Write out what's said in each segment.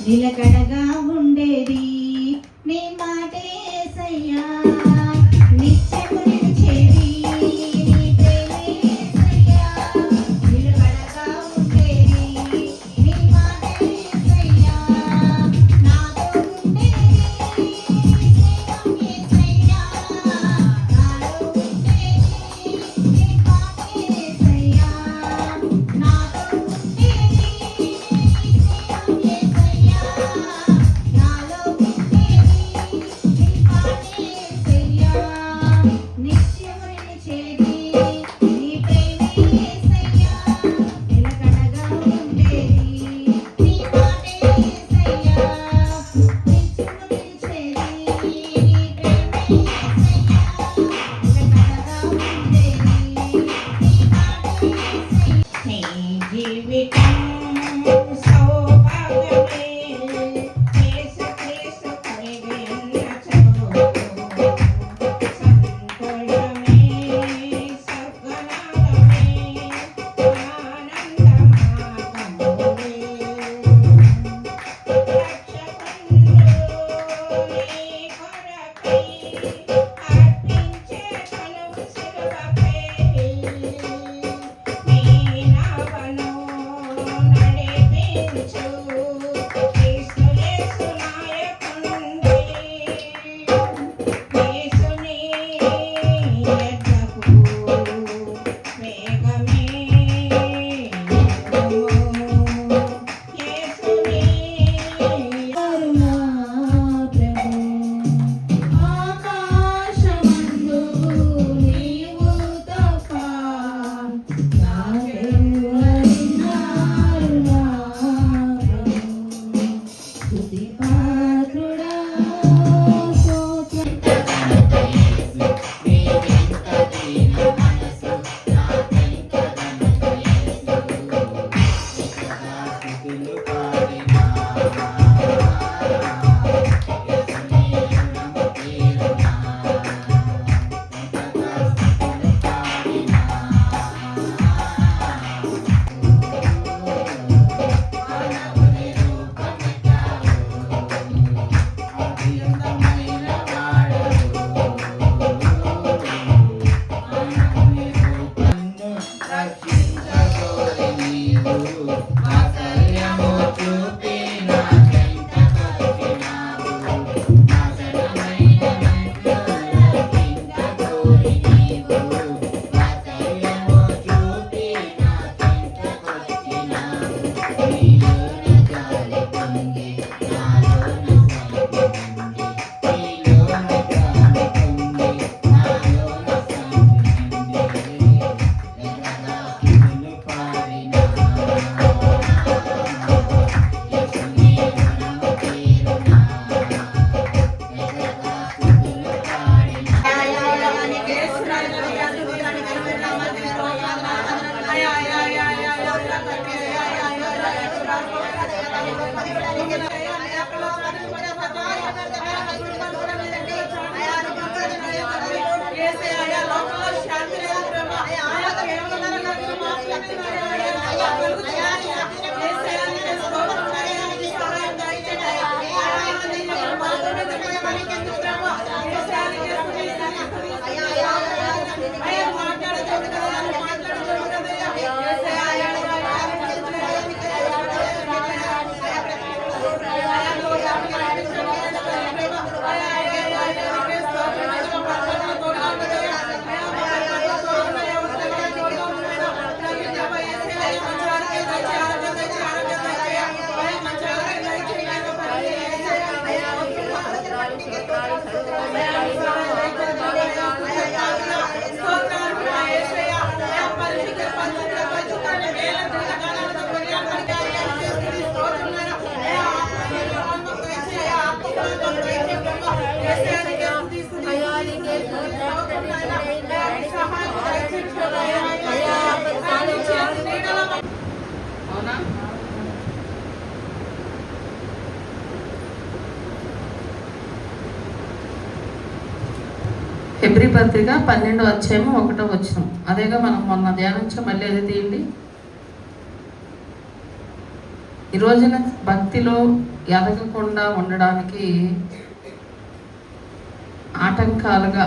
నిలకడగా ఉండేది నీ మాటే యేసయ్యా నిత్యము నిలిచేది నీ ప్రేమే యేసయ్యా నిలకడగా ఉండేది నీ మాటే యేసయ్యా నాతో ఉండేది స్నేహం యేసయ్యా నాలో ఉండేది నీ మాటే యేసయ్యా నాతో ఉండేది స్నేహం యేసయ్యా నాలో ఉండేది నీ మాటే యేసయ్యా నిత్యము నిలిచేది నీ ప్రేమే యేసయ్యా నిలకడగా ఉండేది నీ మాటే యేసయ్యా నిత్యము నిలిచేది నీ ప్రేమే యేసయ్యా నిలకడగా ఉండేది నీ మాటే యేసయ్యా నీ జీవితం సౌభాగ్యమే యేసుక్రీస్తు కలిగిన చోటు సంతోషమే సర్వనామమే ఆనందమాగములే రక్షకుండు నీ కొరకై అర్పించే కలువు శిలువపై నీ నావను నడిపించు క్రీస్తు యేసు నాయకుడే యేసుని ఎద్దకు వేగమే ఎదుము యేసుని కరుణా ప్రభు ఆకాశమందు నీవు తప్ప నాకెవ్వరున్నారు నా ప్రభు స్తుతి పాత్రుడా హెబ్రీ పత్రిక 12వ అధ్యాయము 1వ వచనం. అదేగా మనం మొన్న ధ్యానించాం. మళ్ళీ అది తీయండి. ఈ రోజున భక్తిలో ఎదగకుండా ఉండడానికి ఆటంకాలుగా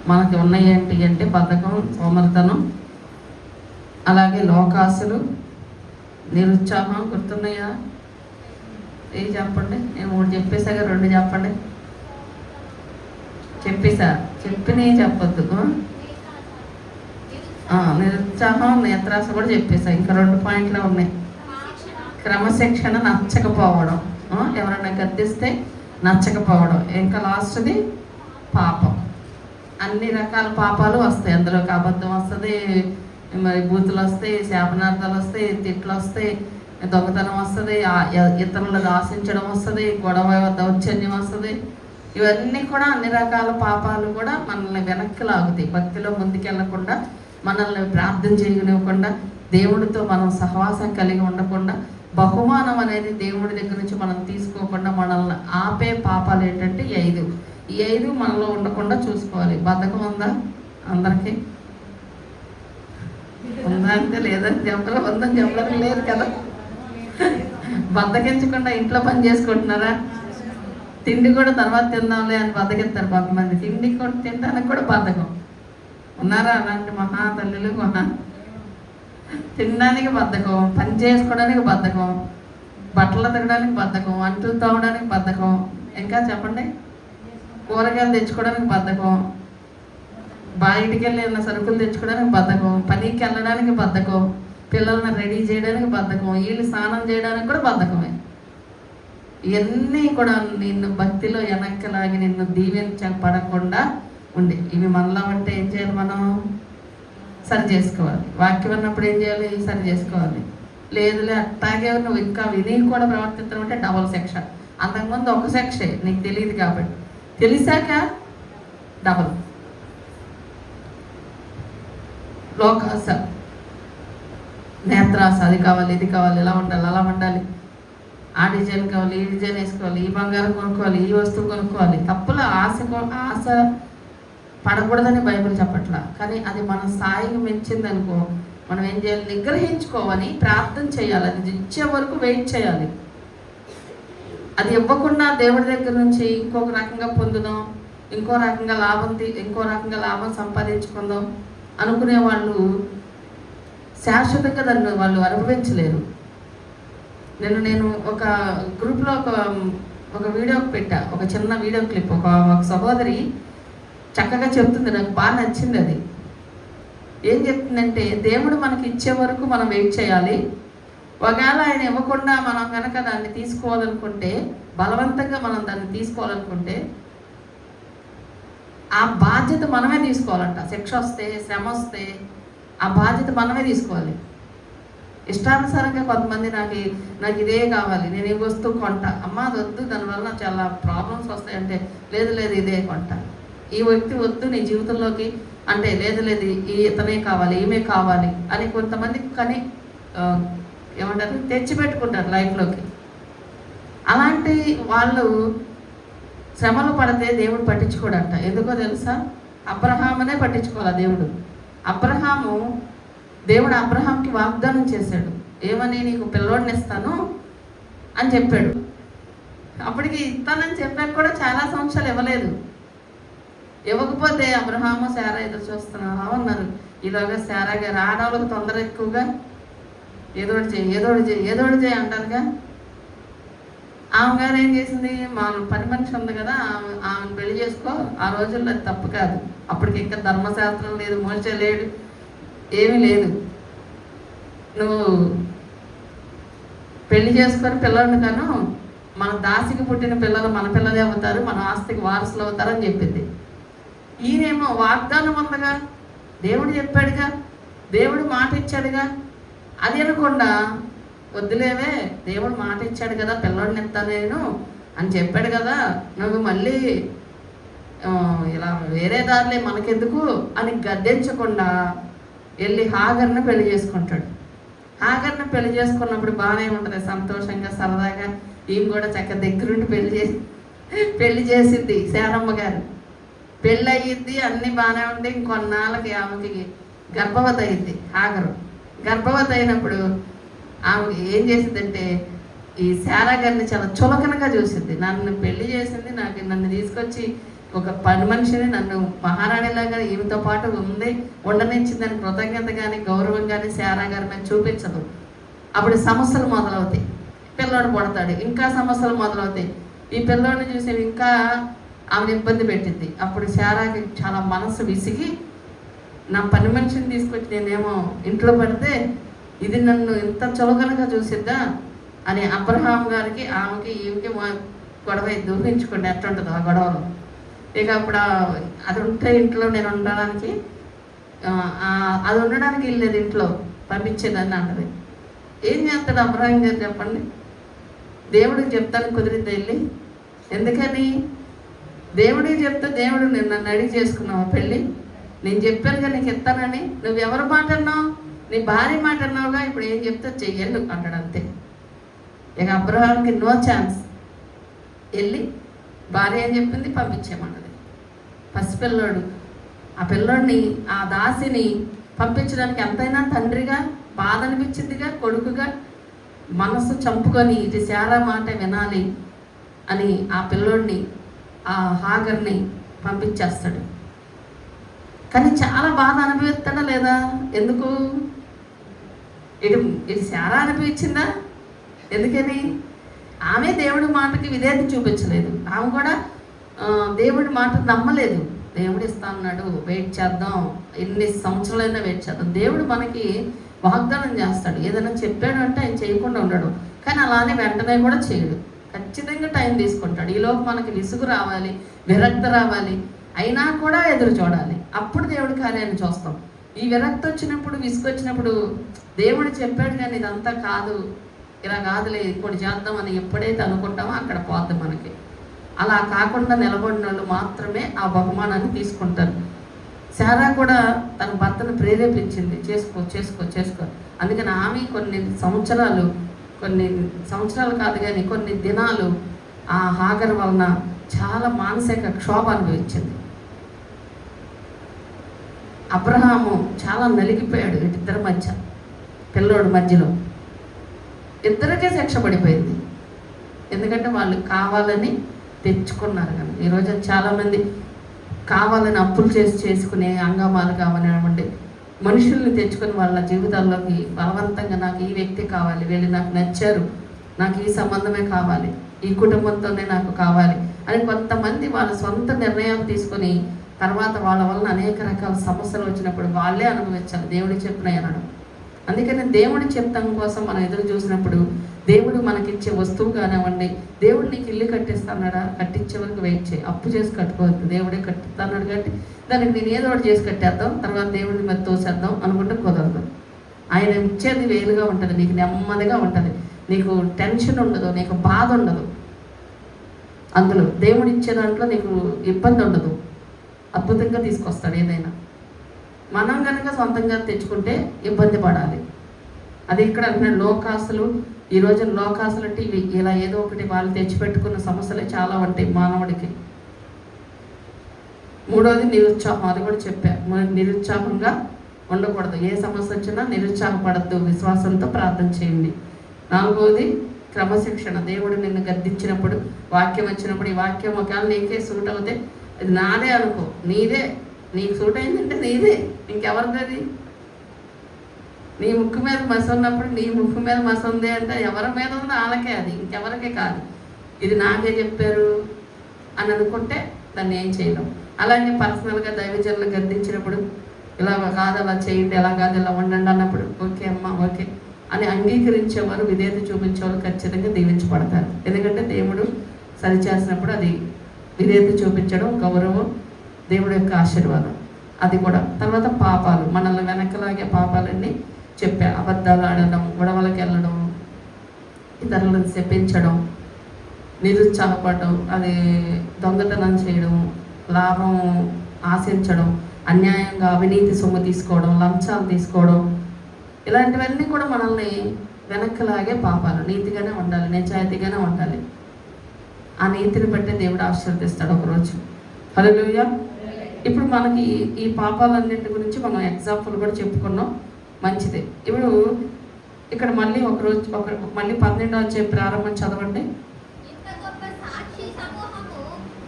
మనకి ఉన్నాయి ఏంటి అంటే బద్ధకం, సోమరితనం, అలాగే లోకాసులు, నిరుత్సాహం. గుర్తున్నాయా? ఏ చెప్పండి, నేను ఒకటి చెప్పేసాక రెండు చెప్పండి. చెప్పేసా, చెప్పినవి చెప్పొద్దు. నిరుత్సాహం, నేత్రాస కూడా చెప్పేసా. ఇంకా 2 పాయింట్లు ఉన్నాయి. క్రమశిక్షణ నచ్చకపోవడం, ఎవరైనా గద్దిస్తే నచ్చకపోవడం, ఇంకా లాస్ట్ది పాపం. అన్ని రకాల పాపాలు వస్తాయి అందులోకి. అబద్ధం వస్తుంది, మరి బూతులు వస్తాయి, శాపనార్థాలు వస్తాయి, తిట్లు వస్తాయి, దొంగతనం వస్తుంది, ఇతరులను ఆశించడం వస్తుంది, గొడవ దౌర్జన్యం వస్తుంది. ఇవన్నీ కూడా అన్ని రకాల పాపాలు కూడా మనల్ని వెనక్కి లాగుతాయి. భక్తిలో ముందుకెళ్ళకుండా, మనల్ని ప్రార్థన చేయనివ్వకుండా, దేవుడితో మనం సహవాసం కలిగి ఉండకుండా, బహుమానం అనేది దేవుడి దగ్గర నుంచి మనం తీసుకోకుండా మనల్ని ఆపే పాపాలు ఏంటంటే ఈ 5 మనలో ఉండకుండా చూసుకోవాలి. బద్ధకం ఉందా అందరికీ? ఉందా అంటే లేదని చెప్పలే, ఉందని చెప్పలేదు, లేదు కదా. బద్దకించకుండా ఇంట్లో పని చేసుకుంటున్నారా? తిండి కూడా తర్వాత తిందాంలే అని బద్దకిస్తారు కొంతమంది. తిండి కూడా తినడానికి కూడా బద్ధకం. ఉన్నారా అలాంటి మహా తల్లులు? తినడానికి బద్ధకం, పని చేసుకోవడానికి బద్ధకం, బట్టలు తినడానికి బద్ధకం, అంటులు తోమడానికి బద్ధకం, ఇంకా చెప్పండి, కూరగాయలు తెచ్చుకోవడానికి బద్ధకం, బయటికి వెళ్ళి సరుకులు తెచ్చుకోవడానికి బద్ధకం, పనికి వెళ్ళడానికి బద్ధకం, పిల్లల్ని రెడీ చేయడానికి బద్ధకం, వీళ్ళు స్నానం చేయడానికి కూడా బద్ధకమే. ఇవన్నీ కూడా నిన్ను భక్తిలో వెనక్కలాగి నిన్ను దీవించబడకుండా ఉండి, ఇవి మనలో ఉంటే ఏం చేయాలి? మనం సరి చేసుకోవాలి. వాక్యం అన్నప్పుడు ఏం చేయాలి? సరి చేసుకోవాలి. లేదులే అట్టాగే నువ్వు ఇంకా విని కూడా ప్రవర్తించడం అంటే డబుల్ శిక్ష. అంతకుముందు ఒక శిక్షే, నీకు తెలియదు కాబట్టి. తెలిసాక డబుల్. లోకాస, నేత్రాస, అది కావాలి, ఇది కావాలి, ఇలా ఉండాలి, అలా ఉండాలి, ఆ డిజైన్ కావాలి, ఈ డిజైన్ వేసుకోవాలి, ఈ బంగారం కొనుక్కోవాలి, ఈ వస్తువు కొనుక్కోవాలి. తప్పుల ఆశ పడకూడదని బైబిల్ చెప్పట్లా. కానీ అది మన స్థాయికి మించిందనుకో, మనం ఏం చేయాలి? నిగ్రహించుకోవాలి, ప్రార్థన చేయాలి, అది ఇచ్చే వరకు వెయిట్ చేయాలి. అది ఇవ్వకుండా దేవుడి దగ్గర నుంచి ఇంకొక రకంగా పొందుదాం, ఇంకో రకంగా లాభం సంపాదించుకుందాం అనుకునే వాళ్ళు శాశ్వతంగా దాన్ని వాళ్ళు అనుభవించలేరు. నేను ఒక గ్రూప్లో ఒక వీడియో పెట్టా, ఒక చిన్న వీడియో క్లిప్. ఒక సహోదరి చక్కగా చెప్తుంది, నాకు బాగా నచ్చింది. అది ఏం చెప్తుందంటే, దేవుడు మనకి ఇచ్చే వరకు మనం వెయిట్ చేయాలి. ఒకవేళ ఆయన ఇవ్వకుండా మనం కనుక దాన్ని తీసుకోవాలనుకుంటే, బలవంతంగా మనం దాన్ని తీసుకోవాలనుకుంటే, ఆ బాధ్యత మనమే తీసుకోవాలంట. శిక్ష వస్తే, శ్రమ వస్తే ఆ బాధ్యత మనమే తీసుకోవాలి. ఇష్టానుసారంగా కొంతమంది నాకు ఇదే కావాలి, నేను ఈ వస్తువు కొంటా, అమ్మ అది వద్దు, దానివల్ల చాలా ప్రాబ్లమ్స్ వస్తాయంటే, లేదు ఇదే కొంటా, ఈ వ్యక్తి వద్దు నీ జీవితంలోకి అంటే, లేదు ఇతనే కావాలి, ఈమె కావాలి అని కొంతమంది కానీ ఏమంటారు, తెచ్చిపెట్టుకుంటారు లైఫ్లోకి. అలాంటి వాళ్ళు శ్రమలు పడితే దేవుడు పట్టించుకోడంట. ఎందుకో తెలుసా? అబ్రహామునే పట్టించుకోవాలి దేవుడు. దేవుడు అబ్రహాంకి వాగ్దానం చేశాడు, ఏమని? నీకు పిల్లోడిని ఇస్తాను అని చెప్పాడు. అప్పటికి ఇస్తానని చెప్పాక కూడా చాలా సంవత్సరాలు ఇవ్వలేదు. ఇవ్వకపోతే అబ్రహాము శారా ఎదురు చూస్తున్నా ఉన్నారు. ఈలోగా శారా గారు, ఆడవాళ్ళకు తొందర ఎక్కువగా, ఏదోటి చేయి అంటారుగా. ఆమె గారు ఏం చేసింది? మా పని మనిషి ఉంది కదా, ఆమెను పెళ్లి చేసుకో. ఆ రోజుల్లో అది తప్పు కాదు. అప్పటికి ఇంకా ధర్మశాస్త్రం లేదు, మోసే లేడు, ఏమీ లేదు. నువ్వు పెళ్లి చేసుకొని పిల్లల్ని కాను, మన దాసికి పుట్టిన పిల్లలు మన పిల్లలే అవుతారు, మన ఆస్తికి వారసులు అవుతారని చెప్పింది. ఈయనేమో వాగ్దానం ఉందిగా, దేవుడు చెప్పాడుగా, దేవుడు మాట ఇచ్చాడుగా, అది అనకుండా వద్దులేవే, దేవుడు మాట ఇచ్చాడు కదా, పిల్లోడిని ఇస్తాను నేను అని చెప్పాడు కదా, నువ్వు మళ్ళీ ఇలా వేరే దారిలే మనకెందుకు అని గద్దించకుండా వెళ్ళి హాగర్ని పెళ్లి చేసుకుంటాడు. హాగర్ని పెళ్లి చేసుకున్నప్పుడు బాగానే ఉంటుంది, సంతోషంగా సరదాగా. ఈమె కూడా చక్కగా దగ్గరుండి పెళ్లి చేసింది శారమ్మ గారు. పెళ్ళి అయ్యింది, అన్నీ బాగానే ఉండి ఇంకొన్నాళ్ళకి ఆమెకి గర్భవతి అయింది. హాగరు గర్భవతి అయినప్పుడు ఆమె ఏం చేసిందంటే, ఈ శారా గారిని చాలా చులకనగా చూసింది. నన్ను పెళ్లి చేసింది, నన్ను తీసుకొచ్చి ఒక పని మనిషిని నన్ను మహారాణిలాగా ఈమెతో పాటు ఉండనిచ్చిందని కృతజ్ఞత కానీ గౌరవం కానీ శారా గారి మీద చూపించదు. అప్పుడు సమస్యలు మొదలవుతాయి. పిల్లోడు పుడతాడు, ఇంకా సమస్యలు మొదలవుతాయి. ఈ పిల్లోడిని చూసి ఇంకా ఆమెను ఇబ్బంది పెట్టింది. అప్పుడు శారాకి చాలా మనసు విసిగి, నా పని మనిషిని తీసుకొచ్చి నేనేమో ఇంట్లో పెడితే ఇది నన్ను ఇంత చులకనగా చూసిద్దా అని అబ్రహాం గారికి ఆమెకి ఈమెకి గొడవ దూరించుకోండి ఎట్లుంటుందో ఆ గొడవలో. ఇక అప్పుడు అది ఉంటే ఇంట్లో నేను ఉండడానికి అది ఉండడానికి వెళ్ళేది, ఇంట్లో పంపించేదని అంటది. ఏం చేస్తాడు అబ్రహాం గారు చెప్పండి? దేవుడికి చెప్తాను కుదిరిద్దా వెళ్ళి? ఎందుకని? దేవుడికి చెప్తే దేవుడు నన్ను అడిగి చేసుకున్నావు పెళ్ళి, నేను చెప్పానుగా నీకు ఇస్తానని, నువ్వు ఎవరి మాట అన్నావు? నీ భార్య మాట అన్నావుగా, ఇప్పుడు ఏం చెప్తే చెయ్యలు అంటాడు అంతే. ఇక అబ్రహాంకి నో ఛాన్స్. వెళ్ళి భార్య ఏం చెప్పింది పంపించేమన్నది. పసిపిల్లోడు, ఆ పిల్లోడిని ఆ దాసిని పంపించడానికి ఎంతైనా తండ్రిగా బాధ అనిపించిందిగా, కొడుకుగా మనసు చంపుకొని ఇది శారా మాట వినాలి అని ఆ పిల్లోడిని ఆ హాగర్ని పంపించేస్తాడు. కానీ చాలా బాధ అనుభవిస్తాడా లేదా? ఎందుకు? ఇది శారా అనిపించిందా? ఎందుకని? ఆమె దేవుడి మాటకి విధేయత చూపించలేదు. ఆమె కూడా దేవుడి మాట నమ్మలేదు. దేవుడు ఇస్తా అన్నాడు, వెయిట్ చేద్దాం, ఎన్ని సంవత్సరాలైనా వెయిట్ చేద్దాం. దేవుడు మనకి వాగ్దానం చేస్తాడు. ఏదైనా చెప్పాడు అంటే ఆయన చేయకుండా ఉండడు. కానీ అలానే వెంటనే కూడా చేయడు. ఖచ్చితంగా టైం తీసుకుంటాడు. ఈలోపు మనకి విసుగు రావాలి, విరక్తి రావాలి, అయినా కూడా ఎదురు చూడాలి. అప్పుడు దేవుడి కార్యాన్ని చూస్తాం. ఈ విరక్తి వచ్చినప్పుడు, విసుగు వచ్చినప్పుడు దేవుడు చెప్పాడు కానీ ఇదంతా కాదు, ఇలా కాదులే ఇప్పుడు చేద్దామని ఎప్పుడైతే అనుకుంటామో అక్కడ పోద్ది మనకి. అలా కాకుండా నిలబడిన వాళ్ళు మాత్రమే ఆ బహుమానాన్ని తీసుకుంటారు. శారా కూడా తన భర్తను ప్రేరేపించింది, చేసుకో చేసుకో చేసుకో. అందుకని ఆమె కొన్ని సంవత్సరాలు కాదు కానీ కొన్ని దినాలు ఆ హాగర్ వలన చాలా మానసిక క్షోభ అనుభవించింది. అబ్రహాము చాలా నలిగిపోయాడు ఇద్దరి మధ్య, పిల్లోడి మధ్యలో. ఇద్దరికే శిక్ష పడిపోయింది. ఎందుకంటే వాళ్ళు కావాలని తెచ్చుకున్నారు కానీ. ఈరోజు చాలామంది కావాలని అప్పులు చేసుకునే అంగమాలు కావనివ్వండి, మనుషుల్ని తెచ్చుకొని వాళ్ళ జీవితాల్లోకి బలవంతంగా నాకు ఈ వ్యక్తి కావాలి, వీళ్ళు నాకు నచ్చారు, నాకు ఈ సంబంధమే కావాలి, ఈ కుటుంబంతోనే నాకు కావాలి అని కొంతమంది వాళ్ళ సొంత నిర్ణయాలు తీసుకొని తర్వాత వాళ్ళ వలన అనేక రకాల సమస్యలు వచ్చినప్పుడు వాళ్ళే అనుభవించాలి. దేవుడు చెప్పిన అనడం. అందుకని దేవుడి చిత్తం కోసం మనం ఎదురు చూసినప్పుడు దేవుడు మనకిచ్చే వస్తువు కానివ్వండి, దేవుడు నీకు ఇల్లు కట్టిస్తాడా, కట్టించే వరకు వెయిట్ చేయి. అప్పు చేసి కట్టుకోవద్దు, దేవుడే కట్టిస్తాడు కాబట్టి దానికి నేను ఏదో ఒకటి చేసి కట్టేద్దాం, తర్వాత దేవుడిని మీద తోసేద్దాం అనుకుంటే కుదరదు. ఆయన ఇచ్చేది వేలుగా ఉంటుంది, నీకు నెమ్మదిగా ఉంటుంది, నీకు టెన్షన్ ఉండదు, నీకు బాధ ఉండదు. అందులో దేవుడు ఇచ్చే దాంట్లో నీకు ఇబ్బంది ఉండదు, అద్భుతంగా తీసుకొస్తాడు ఏదైనా. మనం కనుక సొంతంగా తెచ్చుకుంటే ఇబ్బంది పడాలి. అది ఇక్కడ అంటున్నాడు లోకాసులు. ఈ రోజు లోకాసులు అంటే ఇవి ఇలా ఏదో ఒకటి వాళ్ళు తెచ్చిపెట్టుకున్న సమస్యలే చాలా ఉంటాయి మానవుడికి. మూడోది నిరుత్సాహం. అది కూడా చెప్పా, నిరుత్సాహంగా ఉండకూడదు. ఏ సమస్య వచ్చినా నిరుత్సాహపడద్దు, విశ్వాసంతో ప్రార్థన చేయండి. నాలుగోది క్రమశిక్షణ. దేవుడు నిన్ను గద్దించినప్పుడు, వాక్యం వచ్చినప్పుడు, ఈ వాక్యం ఒకవేళ నీకే సూట్ అవుతే అది నాదే అనుకో, నీదే, నీకు సూట్ అయిందంటే నీదే, ఇంకెవరిది అది? నీ ముక్కు మీద మసి ఉన్నప్పుడు నీ ముక్కు మీద మసి ఉంది అంటే ఎవరి మీద ఉందో వాళ్ళకే, అది ఇంకెవరికే కాదు. ఇది నాకే చెప్పారు అని అనుకుంటే దాన్ని ఏం చేయలేం. అలాగే పర్సనల్గా దైవజనులు గద్దించినప్పుడు ఇలా కాదు అలా చేయండి, ఎలా కాదు ఇలా ఉండండి అన్నప్పుడు ఓకే అమ్మా ఓకే అని అంగీకరించేవారు, విధేయత చూపించేవారు ఖచ్చితంగా దీవించబడతారు. ఎందుకంటే దేవుడు సరిచేసినప్పుడు అది విధేయత చూపించడం, గౌరవం, దేవుడి యొక్క ఆశీర్వాదం. అది కూడా తర్వాత పాపాలు, మనల్ని వెనకలాగే పాపాలన్నీ చెప్పా. అబద్ధాలు ఆడడం, గొడవలకు వెళ్ళడం, ఇతరులను శపించడం, నిరుత్సాహపడడం, అది దొంగతనం చేయడం, లాభం ఆశించడం, అన్యాయంగా అవినీతి సొమ్ము తీసుకోవడం, లంచాలు తీసుకోవడం, ఇలాంటివన్నీ కూడా మనల్ని వెనక్కలాగే పాపాలు. నీతిగానే ఉండాలి, నిజాయితీగానే ఉండాలి. ఆ నీతిని బట్టి దేవుడు ఆశీర్వదిస్తాడు ఒకరోజు. హల్లెలూయా. ఇప్పుడు మనకి ఈ పాపాలన్నింటి గురించి మనం ఎగ్జాంపుల్ కూడా చెప్పుకున్నాం, మంచిదే. ఇప్పుడు ఇక్కడ మళ్ళీ మళ్ళీ 12వ అధ్యాయం ప్రారంభం చదవండి. ఇంత గొప్ప సాక్షి సమూహము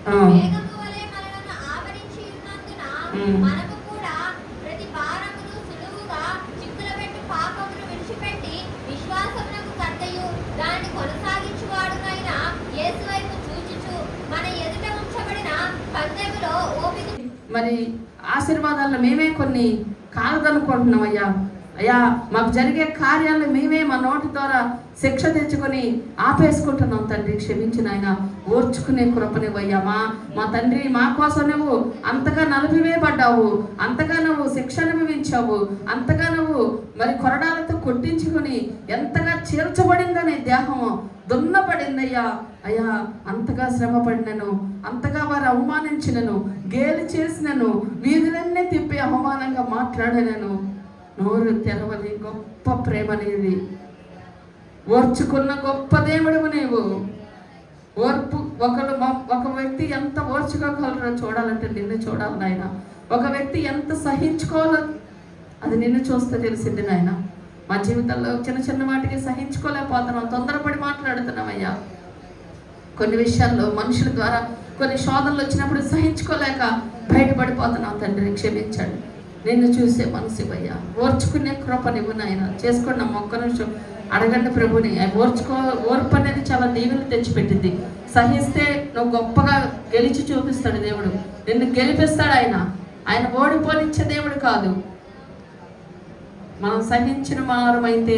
ఆ. మేఘము వలె మనలను ఆవరించి ఉన్నందున మనము కూడా ప్రతి భారమును సులువుగా చిక్కులబెట్టు పాపమును విడిచిపెట్టి విశ్వాసమునకు కర్తయు దాన్ని కొనసాగించువాడునైన యేసు వైపు చూచుచు మన ఎదుట ఉంచబడిన పందెములో ఓపిక. మరి ఆశీర్వాదాల్లో మేమే కొన్ని కాలదనుకుంటున్నాం అయ్యా. అయ్యా మాకు జరిగే కార్యాలను మేమే మా నోటి ద్వారా శిక్ష తెచ్చుకొని ఆపేసుకుంటున్నాం తండ్రి. క్షమించిన ఆయన ఓర్చుకునే కృపనివయ్యా. మా తండ్రి మా కోసం నువ్వు అంతగా నలిపివేయబడ్డావు, అంతగా నువ్వు శిక్ష అనుభవించావు, అంతగా నువ్వు మరి కొరడాలతో కొట్టించుకొని ఎంతగా చీల్చబడిందని దేహము దున్నపడిందయ్యా. అయ్యా అంతగా శ్రమపడినను, అంతగా వారు అవమానించినను, గేలి చేసినను, వీధులన్నీ తిప్పి అవమానంగా మాట్లాడినను నోరు తెరవని గొప్ప ప్రేమనేది, ఓర్చుకున్న గొప్ప దేవుడు నీవు. ఓర్పు ఒక వ్యక్తి ఎంత ఓర్చుకోగలరో చూడాలంటే నిన్ను చూడాలి నాయన. ఒక వ్యక్తి ఎంత సహించుకోవాలో అది నిన్ను చూస్తే తెలిసింది నాయన. మా జీవితంలో చిన్న చిన్న వాటికి సహించుకోలేకపోతున్నాం, తొందరపడి మాట్లాడుతున్నామయ్యా. కొన్ని విషయాల్లో మనుషుల ద్వారా కొన్ని శోధనలు వచ్చినప్పుడు సహించుకోలేక బయటపడిపోతున్నాం తండ్రి. క్షమించండి. నిన్ను చూసే మనసివయ్యా. ఓర్చుకునే కృపనివ్వు నాయన. చేసుకున్నాం ఒక్క నిమిషం అడగండి ప్రభుని. ఓర్పు అనేది చాలా దీవెనలు తెచ్చిపెట్టింది. సహిస్తే నువ్వు గొప్పగా గెలిచి చూపిస్తాడు దేవుడు, నిన్ను గెలిపిస్తాడు ఆయన. ఆయన ఓడిపోనిచ్చే దేవుడు కాదు. మనం సహించిన వారమైతే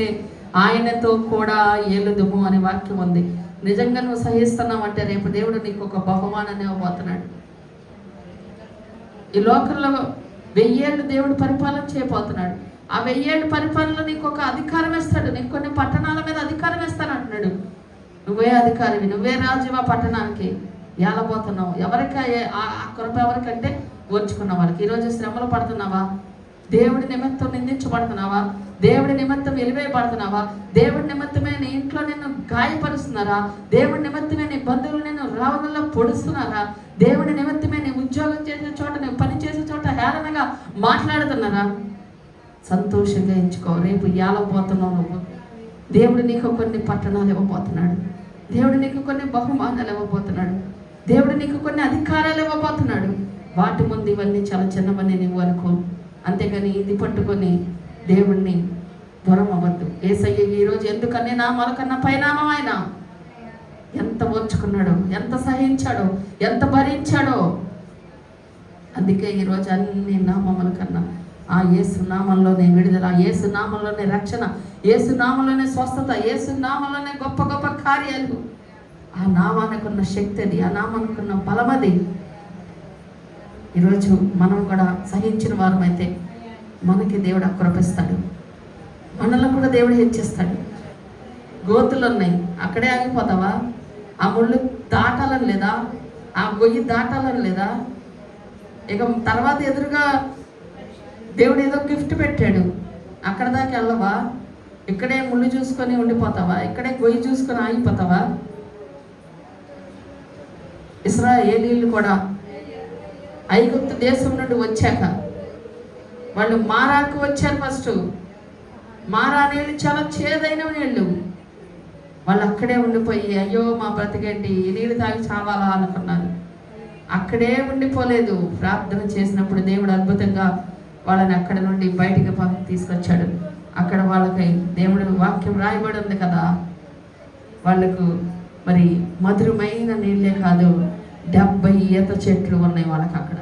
ఆయనతో కూడా ఏలుదుము అనే వాక్యం ఉంది. నిజంగా నువ్వు సహిస్తున్నావంటే రేపు దేవుడు నీకు ఒక బహుమానాన్ని ఇవ్వబోతున్నాడు. ఈ లోకంలో 1000 ఏళ్ళు దేవుడు పరిపాలన చేయబోతున్నాడు. ఆ 1000 ఏళ్ళు పరిపాలనలో నీకు ఒక అధికారం వేస్తాడు. నీకు కొన్ని పట్టణాల మీద అధికారం వేస్తాను అంటున్నాడు. నువ్వే అధికారివి, నువ్వే రాజువా పట్టణానికి. ఏలబోతున్నావు. ఎవరికి ఆ కృప ఎవరికంటే ఓర్చుకున్న వాళ్ళకి. ఈరోజు శ్రమలు పడుతున్నావా? దేవుడి నిమిత్తం నిందించబడుతున్నావా? దేవుడి నిమిత్తం వెలివేయబడుతున్నావా? దేవుడి నిమిత్తమే నీ ఇంట్లో నిన్ను గాయపరుస్తున్నారా? దేవుడి నిమిత్తమే నీ బంధువులు నిన్ను రావణంలో పొడుస్తున్నారా? దేవుడి నిమిత్తమే నీ ఉద్యోగం చేసే చోట, నువ్వు పని చేసే చోట హేళనగా మాట్లాడుతున్నారా? సంతోషంగా ఎంచుకో. రేపు ఏలబోతున్నావు నువ్వు. దేవుడు నీకు కొన్ని పట్టణాలు ఇవ్వబోతున్నాడు. దేవుడు నీకు కొన్ని బహుమానాలు ఇవ్వబోతున్నాడు. దేవుడు నీకు కొన్ని అధికారాలు ఇవ్వబోతున్నాడు. వాటి ముందు ఇవన్నీ చాలా చిన్నవన్నీ నువ్వు అనుకో. అంతేగాని ఇది పట్టుకొని దేవుణ్ణి దూరం అవ్వద్దు. యేసయ్య ఈరోజు ఎందుకని నామాల కన్నా పైనామం ఆయన ఎంత ఓర్చుకున్నాడో, ఎంత సహించాడో, ఎంత భరించాడో. అందుకే ఈరోజు అన్ని నామముల కన్నా ఆ యేసు నామంలోనే విడుదల, యేసు నామంలోనే రక్షణ, యేసు నామంలోనే స్వస్థత, యేసు నామంలోనే గొప్ప గొప్ప కార్యాలు. ఆ నామానికున్న శక్తి అది, ఆ నామానికున్న బలం అది. ఈరోజు మనం కూడా సహించిన వారమైతే మనకి దేవుడు అకృపిస్తాడు. మనలో కూడా దేవుడు హెచ్చిస్తాడు. గోతులు ఉన్నాయి, అక్కడే ఆగిపోతావా? ఆ ముళ్ళు దాటాలని లేదా? ఆ గొయ్యి దాటాలని లేదా? ఇక తర్వాత ఎదురుగా దేవుడు ఏదో గిఫ్ట్ పెట్టాడు, అక్కడ దాకా వెళ్ళవా? ఇక్కడే ముళ్ళు చూసుకొని ఉండిపోతావా? ఇక్కడే గొయ్యి చూసుకొని ఆగిపోతావా? ఇశ్రాయేలీయులు కూడా ఐగుప్తు దేశం నుండి వచ్చాక వాళ్ళు మారాకు వచ్చారు. ఫస్ట్ మారా నీళ్ళు చాలా చేదైన నీళ్ళు. వాళ్ళు అక్కడే ఉండిపోయి అయ్యో మా బ్రతికేంటి, ఈ నీళ్ళు తాగి చావాలా అనుకున్నారు. అక్కడే ఉండిపోలేదు. ప్రార్థన చేసినప్పుడు దేవుడు అద్భుతంగా వాళ్ళని అక్కడ నుండి బయటికి తీసుకొచ్చాడు. అక్కడ వాళ్ళకి దేవుడు వాక్యం రాయబడి ఉంది కదా, వాళ్ళకు మరి మధురమైన నీళ్ళే కాదు 70 ఈత చెట్లు ఉన్నాయి వాళ్ళకి అక్కడ.